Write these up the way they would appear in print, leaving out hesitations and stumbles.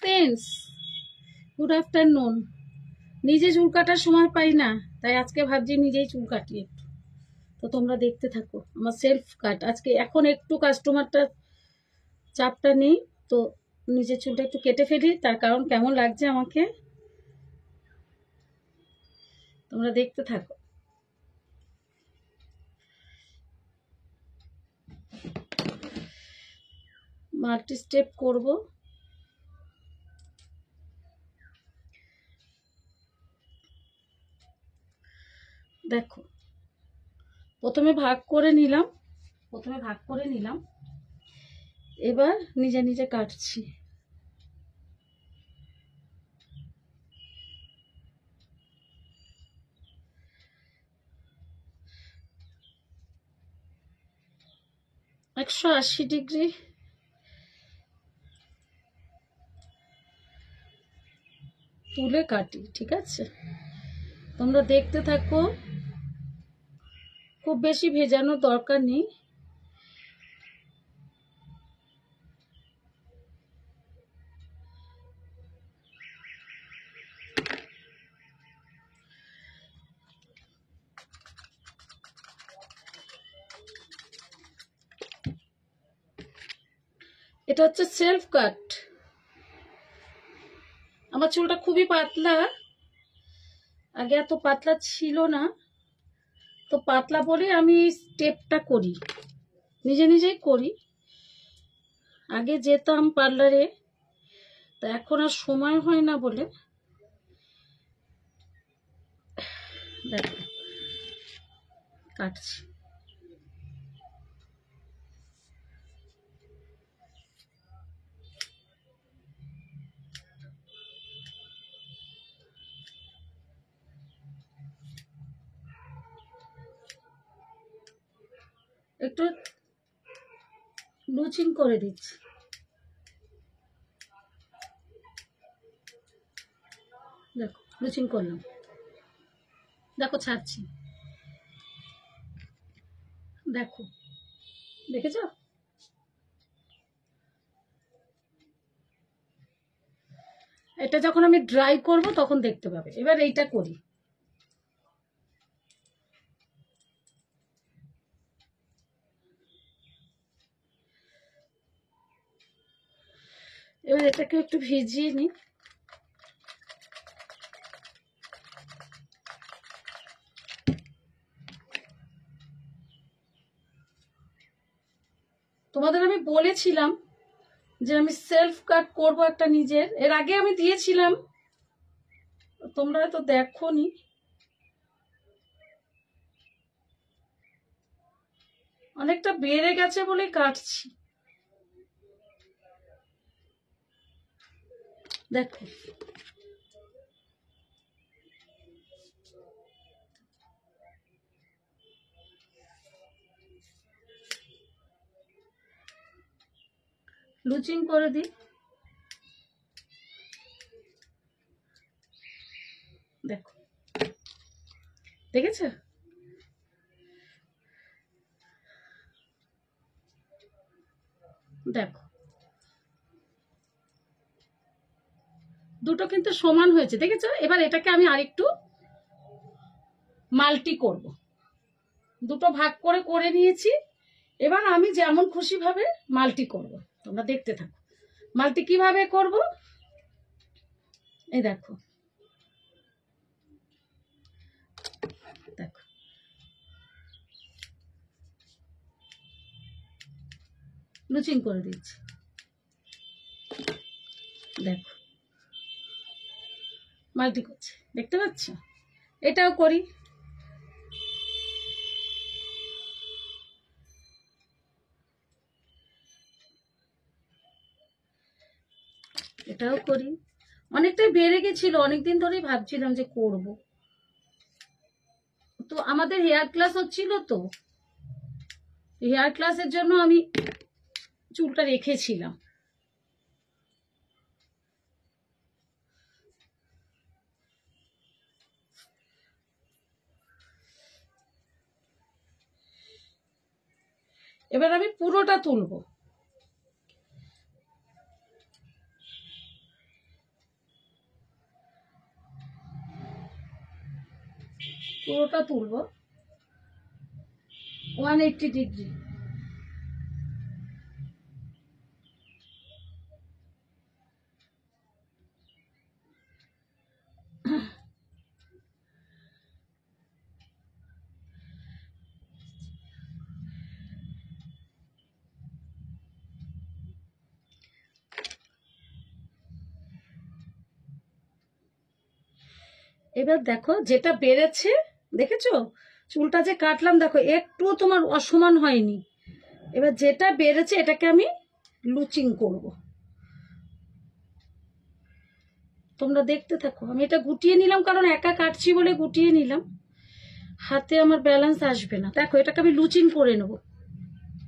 Friends, good afternoon. নিজে চুল কাটার সময় পাই না, তাই আজকে ভাবছি নিজেই চুল কাটি একটু। তো তোমরা দেখতে থাকো আমার সেলফ কাট। আজকে এখন একটু কাস্টমারটা চাপটা নেই, তো নিজের চুলটা একটু কেটে ফেলি। তার কারণ কেমন লাগছে আমাকে তোমরা দেখতে থাকো। মাল্টি স্টেপ করব। দেখো, প্রথমে ভাগ করে নিলাম, এবার নিজে নিজে কাটছি। একশো 80 ডিগ্রি তুলে কাটি, ঠিক আছে? তোমরা দেখতে থাকো, খুব বেশি ভেজানোর দরকার নেই। এটা হচ্ছে সেলফ কাট। আমার চুলটা খুবই পাতলা, আগে এত পাতলা ছিল না, তো পাতলা বলে আমি স্টেপটা করি, নিজে নিজেই করি। আগে যেতাম পার্লারে, তা এখন আর সময় হয় না বলে দেখো কাটছি। একটু লুচিং করে দিচ্ছি, দেখো লুচিং করলাম, দেখো ছাড়ছি, দেখো দেখেছ? এটা যখন আমি ড্রাই করব তখন দেখতে পাবে। এবার এইটা করি। এবার এটাকে একটু ভিজিয়ে নিই। তোমাদের আমি বলেছিলাম যে আমি সেলফ কাট করব একটা নিজের, এর আগে আমি দিয়েছিলাম, তোমরা তো দেখোনি। অনেকটা বেড়ে গেছে বলে কাটছি, দেখো। লুচিং করে দিই, দেখো দেখেছো? দেখো দুটো কিন্তু সমান হয়েছে, দেখেছো? এবার এটাকে আমি আরেকটু মাল্টি করব। দুটো ভাগ করে করে নিয়েছি, এবার আমি যেমন খুশি ভাবে মাল্টি করব। তোমরা দেখতে থাকো মাল্টি কিভাবে করব। এই দেখো, দেখো লুচিং করে দিচ্ছি, দেখো মাল্টি করছে, দেখতে পাচ্ছ? এটাও করি, এটাও করি। অনেকটাই বেড়ে গেছিল, অনেকদিন ধরেই ভাবছিলাম যে করব। তো আমাদের হেয়ার ক্লাস হচ্ছিল, তো হেয়ার ক্লাসের জন্য আমি চুলটা রেখেছিলাম। এবার আমি পুরোটা তুলবো। পুরোটা তুলবো 180 ডিগ্রি। এবার দেখো যেটা বেড়েছে, দেখেছো চুলটা যে কাটলাম, দেখো একটু তোমার অসমান হয়নি। এবার যেটা বেড়েছে এটাকে আমি লুচিং করব, তোমরা দেখতে থাকো। আমি এটা গুটিয়ে নিলাম, কারণ একা কাটছি বলে গুটিয়ে নিলাম, হাতে আমার ব্যালেন্স আসবে না। দেখো এটাকে আমি লুচিং করে নেব,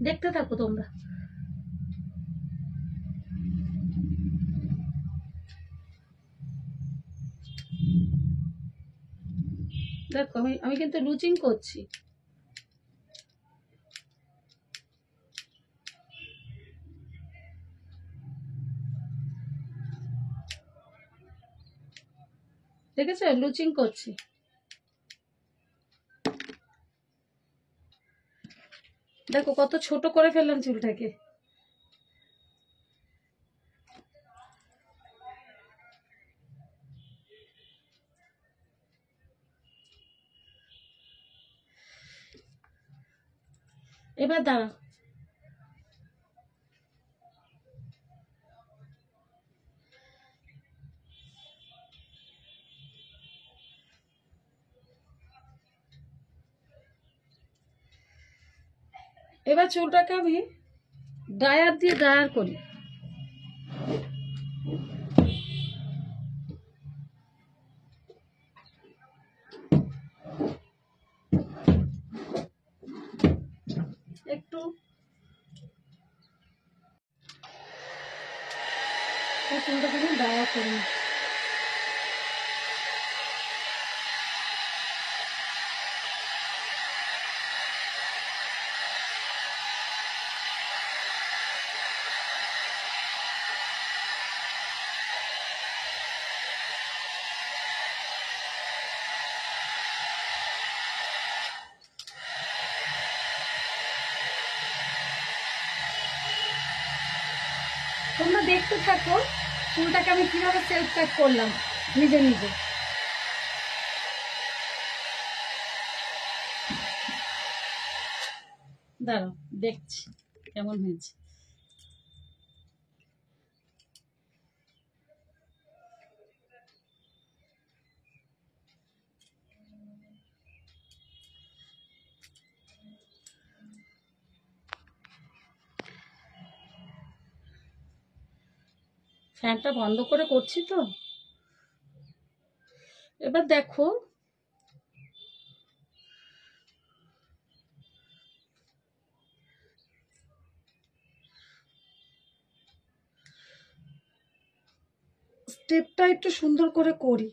দেখতে থাকো তোমরা। দেখো আমি কিন্তু লুচিং করছি। দেখেছো লুচিং করছি। দেখো কত ছোট করে ফেললাম চুলটাকে। এবার দাঁড়া, এবার চুলটাকে আমি ড্রায়ার দিয়ে ড্রায়ার করি। একটু চুলটাকে আমি ড্রায়ার করি। তোমরা দেখতে থাকো চুলটাকে আমি কিভাবে সেলফ কাট করলাম নিজে নিজে। দাঁড়াও দেখছি কেমন হয়েছে। ফ্যানটা বন্ধ করে করছি তো। এবার দেখো স্টেপটা একটু সুন্দর করে করি।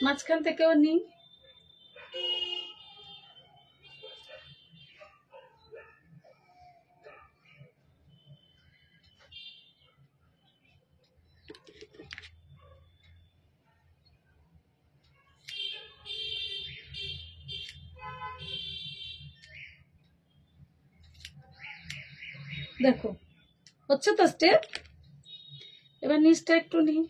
মাঝখান থেকেও নিই। দেখো হচ্ছে তো স্টেপ। এবার নিচটা একটু নিই।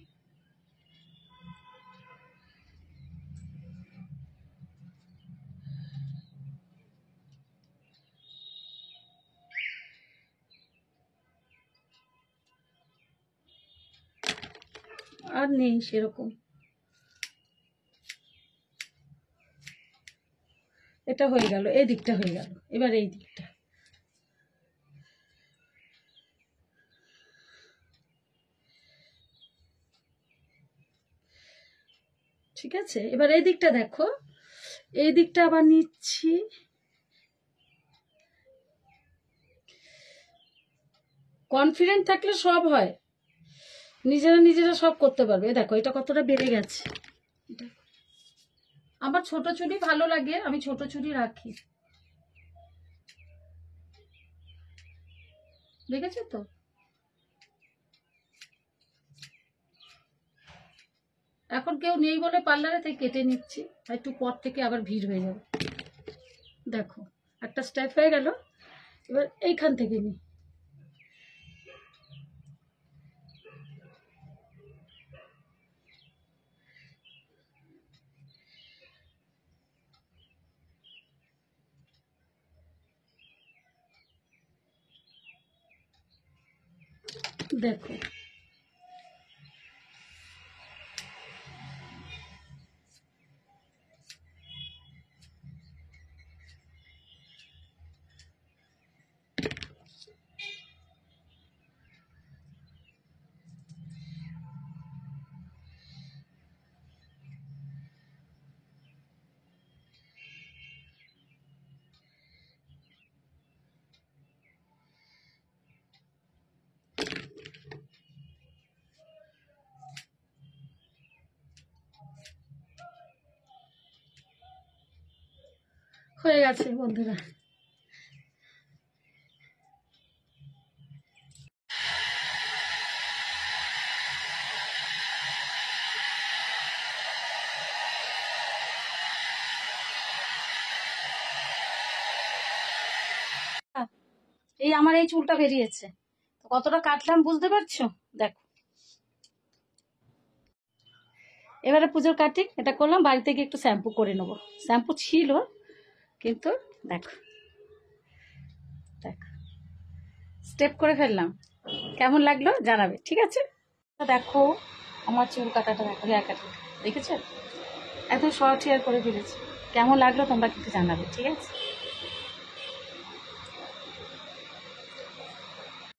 আর নেই সেরকম। এটা হয়ে গেল, এই দিকটা হয়ে গেল। এবার এই দিকটা ঠিক আছে। এবার এই দিকটা দেখো, এই দিকটা আবার নিচ্ছি। কনফিডেন্ট থাকলে সব হয়, নিজেরা নিজেরা সব করতে পারবে। দেখো এটা কতটা বেড়ে গেছে। দেখো, আমার ছোট চুড়ি ভালো লাগে, আমি ছোট চুড়ি রাখি, দেখেছো তো। এখন কেউ নেই বলে পার্লারে, তাই কেটে নিচ্ছি, একটু পর থেকে আবার ভিড় হয়ে যাবে। দেখো একটা স্টেপ হয়ে গেল, এবার এইখান থেকে নিই। দেখো হয়ে গেছে বন্ধুরা। এই আমার এই চুলটা বেরিয়েছে, তো কতটা কাটলাম বুঝতে পারছো? দেখো, এবারে পুজোর কাটিং এটা করলাম, বাড়িতে গিয়ে একটু শ্যাম্পু করে নেবো। শ্যাম্পু ছিল কিন্তু, দেখো দেখো স্টেপ করে ফেললাম, কেমন লাগলো জানাবে, ঠিক আছে? দেখো আমার চুল কাটাটা, দেখো হেয়ার কাটিং, দেখেছো? একদম শর্ট হেয়ার করে ফেলেছি, কেমন লাগলো তোমরা কিন্তু জানাবে, ঠিক আছে?